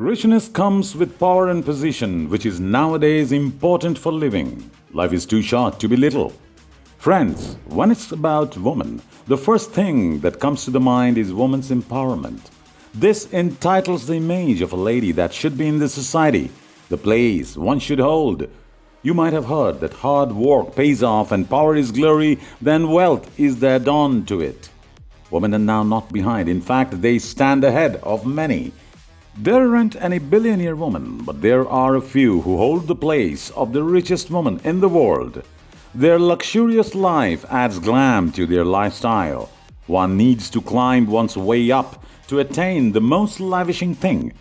Richness comes with power and position, which is nowadays important for living. Life is too short to be little. Friends, when it's about women, the first thing that comes to the mind is woman's empowerment. This entitles the image of a lady that should be in the society, the place one should hold. You might have heard that hard work pays off and power is glory, then wealth is the add-on to it. Women are now not behind. In fact, they stand ahead of many. There aren't any billionaire women, but there are a few who hold the place of the richest woman in the world. Their luxurious life adds glam to their lifestyle. One needs to climb one's way up to attain the most lavishing thing.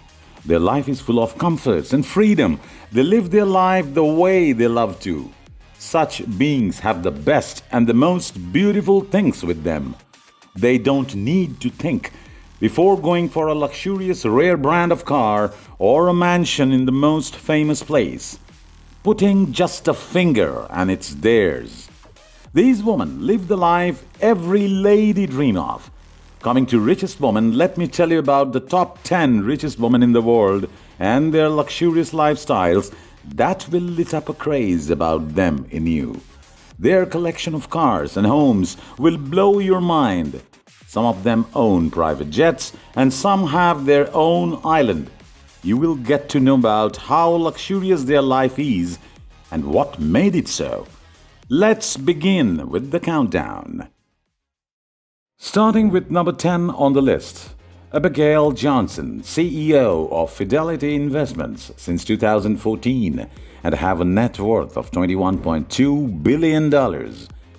Their life is full of comforts and freedom. They live their life the way they love to. Such beings have the best and the most beautiful things with them. They don't need to think before going for a luxurious rare brand of car or a mansion in the most famous place. Putting just a finger and it's theirs. These women live the life every lady dreams of. Coming to Richest Women, let me tell you about the top 10 richest women in the world and their luxurious lifestyles that will lit up a craze about them in you. Their collection of cars and homes will blow your mind. Some of them own private jets and some have their own island. You will get to know about how luxurious their life is and what made it so. Let's begin with the countdown. Starting with number 10 on the list, Abigail Johnson, CEO of Fidelity Investments since 2014 and have a net worth of $21.2 billion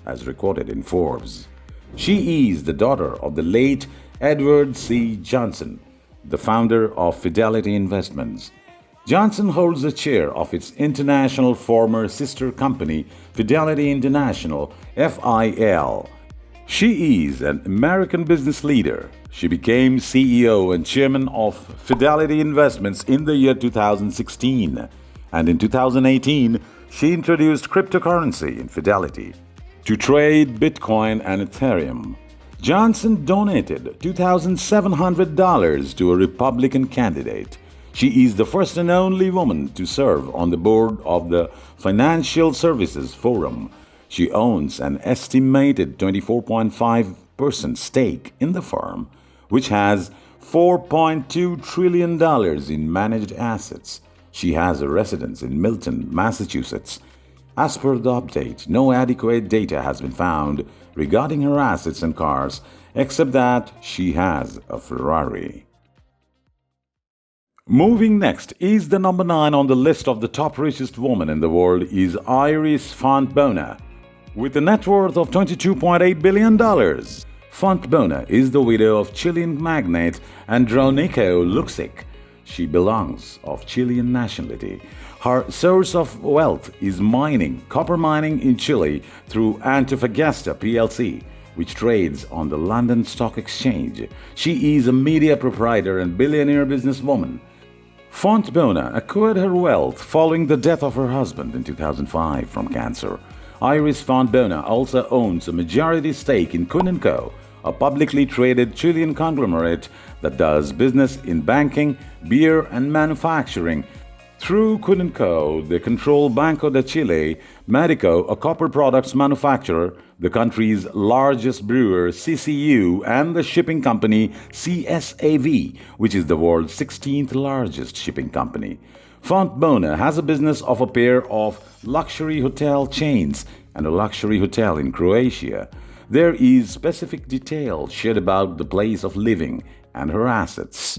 as recorded in Forbes. She is the daughter of the late Edward C. Johnson, the founder of Fidelity Investments. Johnson holds the chair of its international former sister company, Fidelity International, FIL. She is an American business leader. She became CEO and chairman of Fidelity Investments in the year 2016. And in 2018, she introduced cryptocurrency in Fidelity to trade Bitcoin and Ethereum. Johnson donated $2,700 to a Republican candidate. She is the first and only woman to serve on the board of the Financial Services Forum. She owns an estimated 24.5% stake in the firm, which has $4.2 trillion in managed assets. She has a residence in Milton, Massachusetts. As per the update, no adequate data has been found regarding her assets and cars, except that she has a Ferrari. Moving next is the number 9 on the list of the top richest woman in the world is Iris Fontbona, with a net worth of $22.8 billion. Fontbona is the widow of Chilean magnate Andronico Luksic. She belongs of Chilean nationality. Her source of wealth is mining, copper mining in Chile through Antofagasta plc, which trades on the London Stock Exchange. She is a media proprietor and billionaire businesswoman. Fontbona acquired her wealth following the death of her husband in 2005 from cancer. Iris Fontbona also owns a majority stake in Co., a publicly traded Chilean conglomerate that does business in banking, beer, and manufacturing. Through Co., they control Banco de Chile, Medico, a copper products manufacturer, the country's largest brewer, CCU, and the shipping company CSAV, which is the world's 16th largest shipping company. Fontbona has a business of a pair of luxury hotel chains and a luxury hotel in Croatia. There is specific detail shared about the place of living and her assets.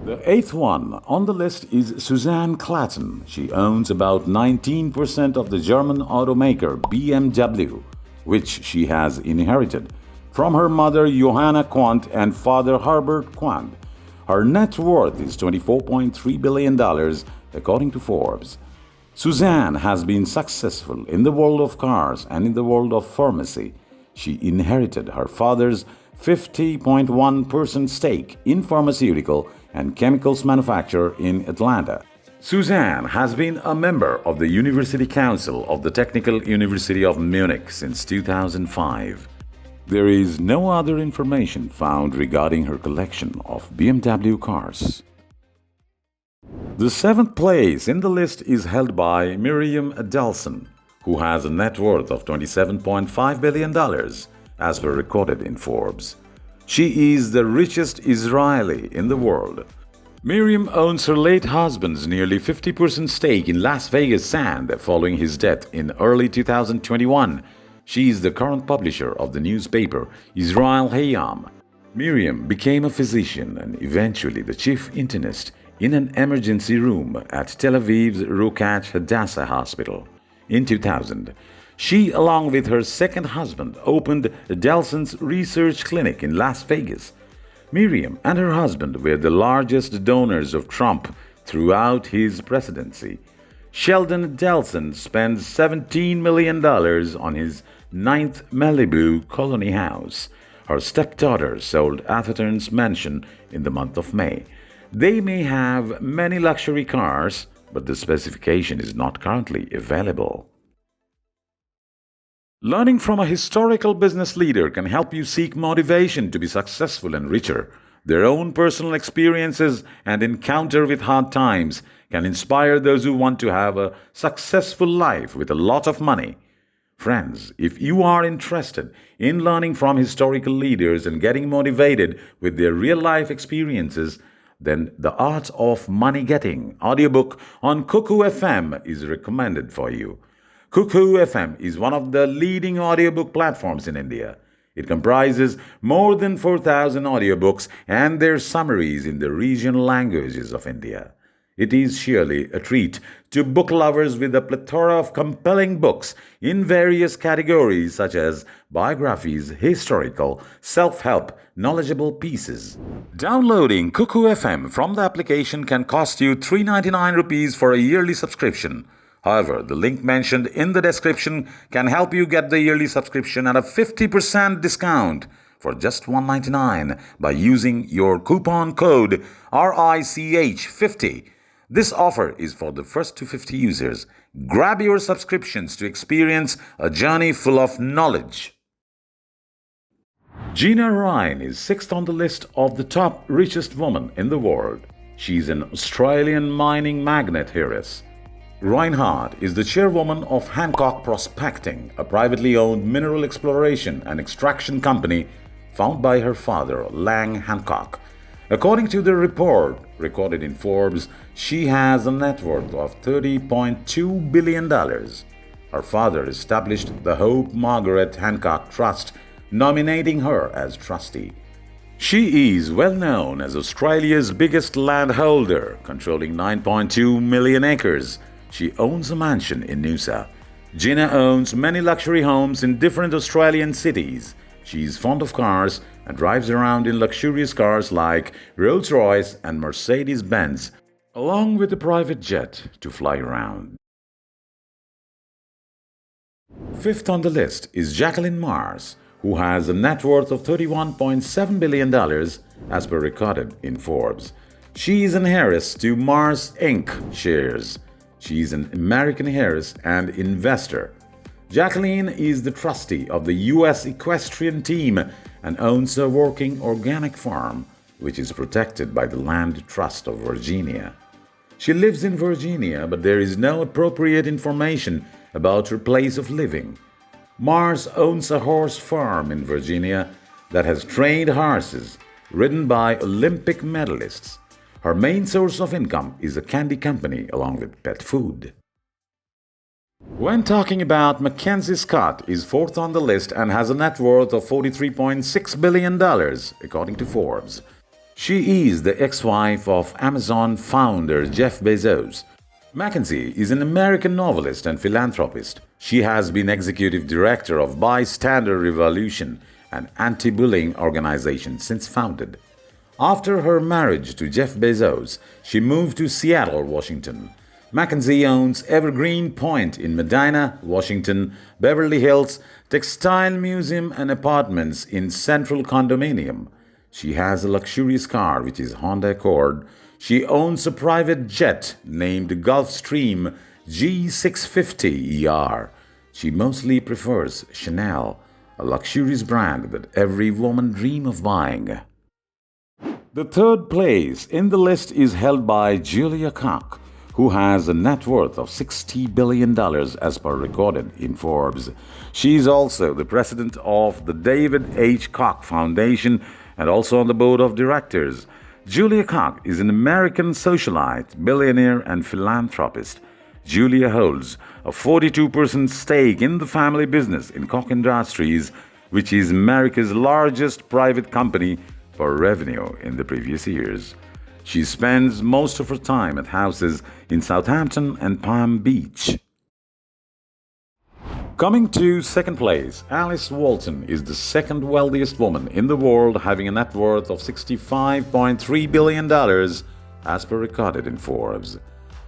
The 8th one on the list is Susanne Klatten. She owns about 19% of the German automaker BMW, which she has inherited from her mother Johanna Quandt and father Herbert Quandt. Her net worth is $24.3 billion, according to Forbes. Susanne has been successful in the world of cars and in the world of pharmacy. She inherited her father's 50.1% stake in pharmaceutical and chemicals manufacturer in Atlanta. Susanne has been a member of the University Council of the Technical University of Munich since 2005. There is no other information found regarding her collection of BMW cars. The seventh place in the list is held by Miriam Adelson, who has a net worth of $27.5 billion, as per recorded in Forbes. She is the richest Israeli in the world. Miriam owns her late husband's nearly 50% stake in Las Vegas Sand following his death in early 2021. She is the current publisher of the newspaper Israel Hayam. Miriam became a physician and eventually the chief internist in an emergency room at Tel Aviv's Koch Hadassah Hospital. In 2000, she, along with her second husband, opened Adelson's research clinic in Las Vegas. Miriam and her husband were the largest donors of Trump throughout his presidency. Sheldon Adelson spent $17 million on his ninth Malibu colony house. Her stepdaughter sold Atherton's mansion in the month of May. They may have many luxury cars, but the specification is not currently available. Learning from a historical business leader can help you seek motivation to be successful and richer. Their own personal experiences and encounter with hard times can inspire those who want to have a successful life with a lot of money. Friends, if you are interested in learning from historical leaders and getting motivated with their real-life experiences, then The Art of Money Getting audiobook on Cuckoo FM is recommended for you. Cuckoo FM is one of the leading audiobook platforms in India. It comprises more than 4,000 audiobooks and their summaries in the regional languages of India. It is surely a treat to book lovers with a plethora of compelling books in various categories such as biographies, historical, self-help, knowledgeable pieces. Downloading Cuckoo FM from the application can cost you ₹399 for a yearly subscription. However, the link mentioned in the description can help you get the yearly subscription at a 50% discount for just $199 by using your coupon code RICH50. This offer is for the first 250 users. Grab your subscriptions to experience a journey full of knowledge. Gina Rinehart is sixth on the list of the top richest women in the world. She's an Australian mining magnate heiress. Rinehart is the chairwoman of Hancock Prospecting, a privately owned mineral exploration and extraction company founded by her father, Lang Hancock. According to the report recorded in Forbes, she has a net worth of $30.2 billion. Her father established the Hope Margaret Hancock Trust, nominating her as trustee. She is well known as Australia's biggest landholder, controlling 9.2 million acres. She owns a mansion in Noosa. Gina owns many luxury homes in different Australian cities. She is fond of cars and drives around in luxurious cars like Rolls-Royce and Mercedes-Benz, along with a private jet to fly around. Fifth on the list is Jacqueline Mars, who has a net worth of $31.7 billion as per recorded in Forbes. She is an heiress to Mars Inc. shares. She is an American heiress and investor. Jacqueline is the trustee of the U.S. equestrian team and owns a working organic farm, which is protected by the Land Trust of Virginia. She lives in Virginia, but there is no appropriate information about her place of living. Mars owns a horse farm in Virginia that has trained horses ridden by Olympic medalists. Her main source of income is a candy company along with pet food. When talking about MacKenzie Scott is fourth on the list and has a net worth of $43.6 billion, according to Forbes. She is the ex-wife of Amazon founder Jeff Bezos. MacKenzie is an American novelist and philanthropist. She has been executive director of Bystander Revolution, an anti-bullying organization since founded. After her marriage to Jeff Bezos, she moved to Seattle, Washington. MacKenzie owns Evergreen Point in Medina, Washington, Beverly Hills, Textile Museum and apartments in Central Condominium. She has a luxurious car which is Honda Accord. She owns a private jet named Gulfstream G650ER. She mostly prefers Chanel, a luxurious brand that every woman dreams of buying. The third place in the list is held by Julia Koch, who has a net worth of $60 billion as per recorded in Forbes. She is also the president of the David H. Koch Foundation and also on the board of directors. Julia Koch is an American socialite, billionaire, and philanthropist. Julia holds a 42% stake in the family business in Koch Industries, which is America's largest private company for revenue in the previous years. She spends most of her time at houses in Southampton and Palm Beach. Coming to second place, Alice Walton is the second wealthiest woman in the world, having a net worth of $65.3 billion as per recorded in Forbes.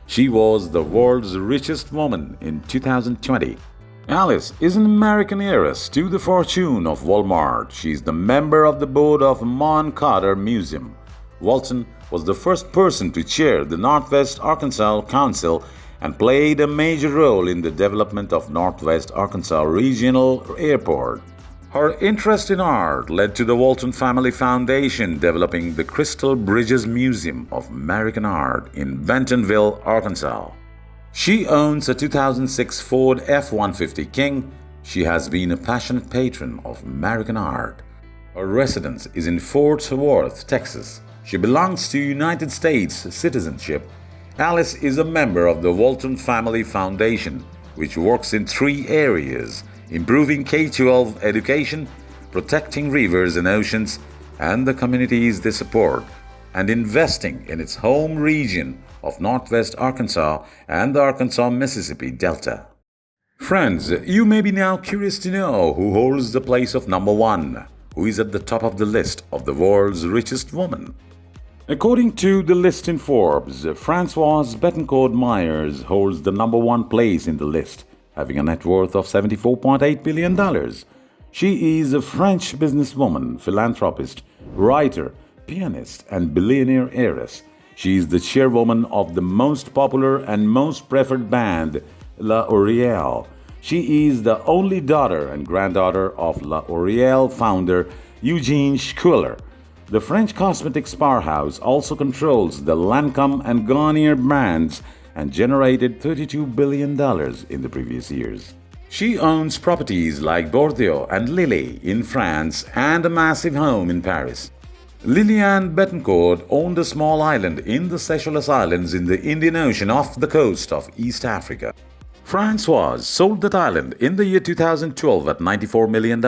She was the world's richest woman in 2020. Alice is an American heiress to the fortune of Walmart. She is the member of the board of Mon Carter Museum. Walton was the first person to chair the Northwest Arkansas Council and played a major role in the development of Northwest Arkansas Regional Airport. Her interest in art led to the Walton Family Foundation developing the Crystal Bridges Museum of American Art in Bentonville, Arkansas. She owns a 2006 Ford F-150 King. She has been a passionate patron of American art. Her residence is in Fort Worth, Texas. She belongs to United States citizenship. Alice is a member of the Walton Family Foundation, which works in 3 areas: improving K-12 education, protecting rivers and oceans, and the communities they support, and investing in its home region of Northwest Arkansas and the Arkansas-Mississippi Delta. Friends, you may be now curious to know who holds the place of number 1, who is at the top of the list of the world's richest woman. According to the list in Forbes, Francoise Bettencourt Meyers holds the number 1 place in the list, having a net worth of $74.8 billion. She is a French businesswoman, philanthropist, writer, pianist, and billionaire heiress. She is the chairwoman of the most popular and most preferred band, LiQWYD. She is the only daughter and granddaughter of LiQWYD founder Eugene Schuller. The French cosmetics powerhouse also controls the Lancôme and Garnier brands and generated $32 billion in the previous years. She owns properties like Bordeaux and Lille in France and a massive home in Paris. Liliane Bettencourt owned a small island in the Seychelles Islands in the Indian Ocean off the coast of East Africa. Francoise sold that island in the year 2012 at $94 million.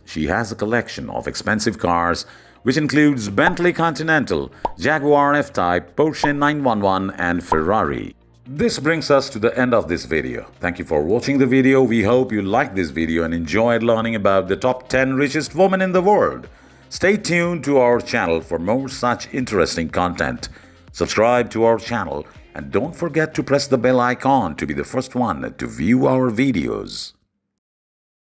She has a collection of expensive cars, which includes Bentley Continental, Jaguar F-Type, Porsche 911, and Ferrari. This brings us to the end of this video. Thank you for watching the video. We hope you liked this video and enjoyed learning about the top 10 richest women in the world. Stay tuned to our channel for more such interesting content. Subscribe to our channel and don't forget to press the bell icon to be the first one to view our videos.